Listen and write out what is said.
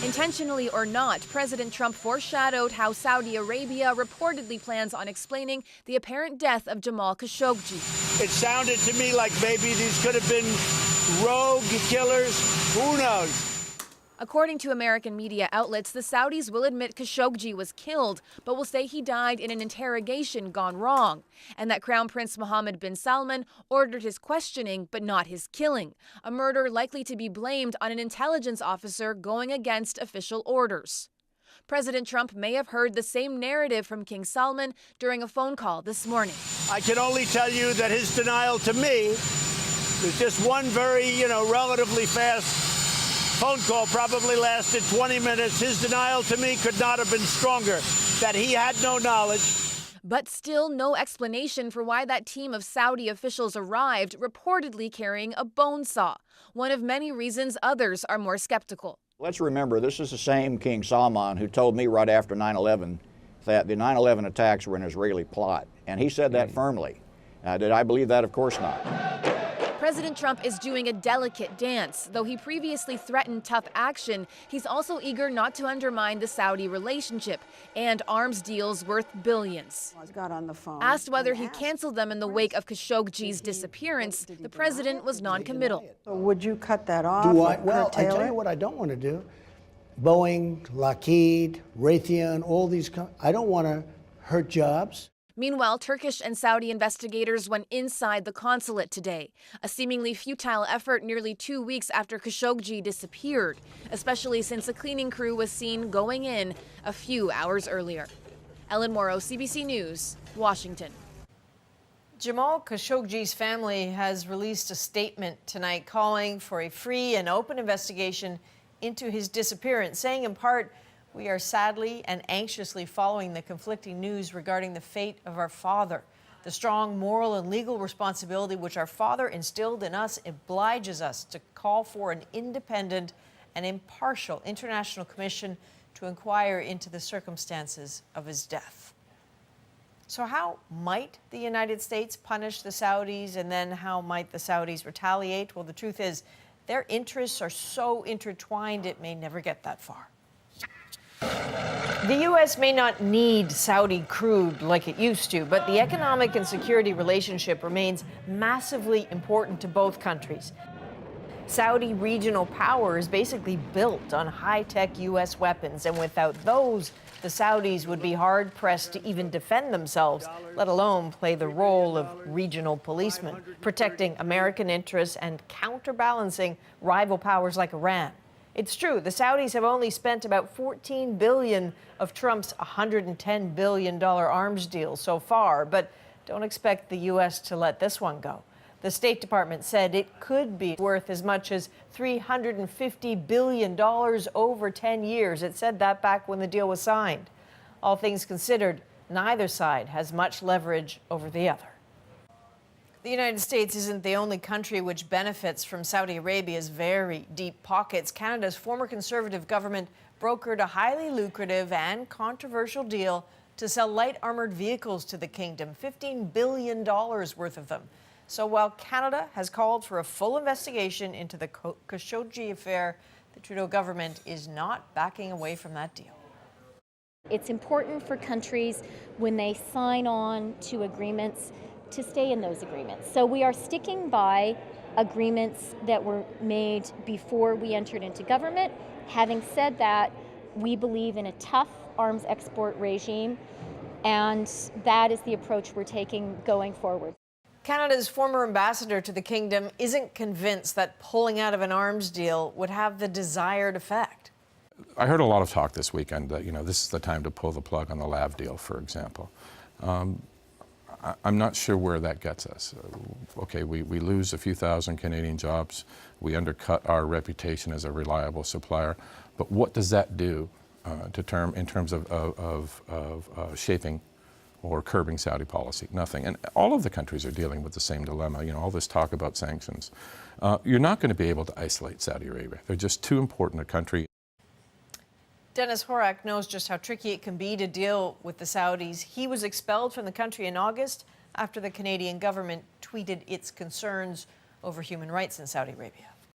Intentionally or not, President Trump foreshadowed how Saudi Arabia reportedly plans on explaining the apparent death of Jamal Khashoggi. It sounded to me like maybe these could have been rogue killers. Who knows? According to American media outlets, the Saudis will admit Khashoggi was killed, but will say he died in an interrogation gone wrong, and that Crown Prince Mohammed bin Salman ordered his questioning but not his killing, a murder likely to be blamed on an intelligence officer going against official orders. President Trump may have heard the same narrative from King Salman during a phone call this morning. I can only tell you that his denial to me is just one very, relatively fast phone call, probably lasted 20 minutes. His denial to me could not have been stronger, that he had no knowledge. But still no explanation for why that team of Saudi officials arrived, reportedly carrying a bone saw, one of many reasons others are more skeptical. Let's remember, this is the same King Salman who told me right after 9/11 that the 9/11 attacks were an Israeli plot, and he said that firmly. Did I believe that? Of course not. President Trump is doing a delicate dance. Though he previously threatened tough action, he's also eager not to undermine the Saudi relationship and arms deals worth billions. Asked whether he canceled them in the wake of Khashoggi's disappearance, the president was non-committal. So would you cut that off? Well, I tell you what I don't want to do. Boeing, Lockheed, Raytheon, all these, I don't want to hurt jobs. Meanwhile, Turkish and Saudi investigators went inside the consulate today, a seemingly futile effort nearly 2 weeks after Khashoggi disappeared, especially since a cleaning crew was seen going in a few hours earlier. Ellen Morrow, CBC News, Washington. Jamal Khashoggi's family has released a statement tonight calling for a free and open investigation into his disappearance, saying in part, "We are sadly and anxiously following the conflicting news regarding the fate of our father. The strong moral and legal responsibility which our father instilled in us obliges us to call for an independent and impartial international commission to inquire into the circumstances of his death." So how might the United States punish the Saudis, and then how might the Saudis retaliate? Well, the truth is their interests are so intertwined it may never get that far. The U.S. may not need Saudi crude like it used to, but the economic and security relationship remains massively important to both countries. Saudi regional power is basically built on high-tech U.S. weapons, and without those, the Saudis would be hard-pressed to even defend themselves, let alone play the role of regional policemen, protecting American interests and counterbalancing rival powers like Iran. It's true, the Saudis have only spent about $14 billion of Trump's $110 billion arms deal so far, but don't expect the U.S. to let this one go. The State Department said it could be worth as much as $350 billion over 10 years. It said that back when the deal was signed. All things considered, neither side has much leverage over the other. The United States isn't the only country which benefits from Saudi Arabia's very deep pockets. Canada's former Conservative government brokered a highly lucrative and controversial deal to sell light armored vehicles to the kingdom, $15 billion worth of them. So while Canada has called for a full investigation into the Khashoggi affair, the Trudeau government is not backing away from that deal. It's important for countries when they sign on to agreements to stay in those agreements. So we are sticking by agreements that were made before we entered into government. Having said that, we believe in a tough arms export regime, and that is the approach we're taking going forward. Canada's former ambassador to the kingdom isn't convinced that pulling out of an arms deal would have the desired effect. I heard a lot of talk this weekend that, this is the time to pull the plug on the LAV deal, for example. I'm not sure where that gets us. Okay, we lose a few thousand Canadian jobs. We undercut our reputation as a reliable supplier. But what does that do in terms of shaping or curbing Saudi policy? Nothing. And all of the countries are dealing with the same dilemma. All this talk about sanctions. You're not going to be able to isolate Saudi Arabia. They're just too important a country. Dennis Horak knows just how tricky it can be to deal with the Saudis. He was expelled from the country in August after the Canadian government tweeted its concerns over human rights in Saudi Arabia.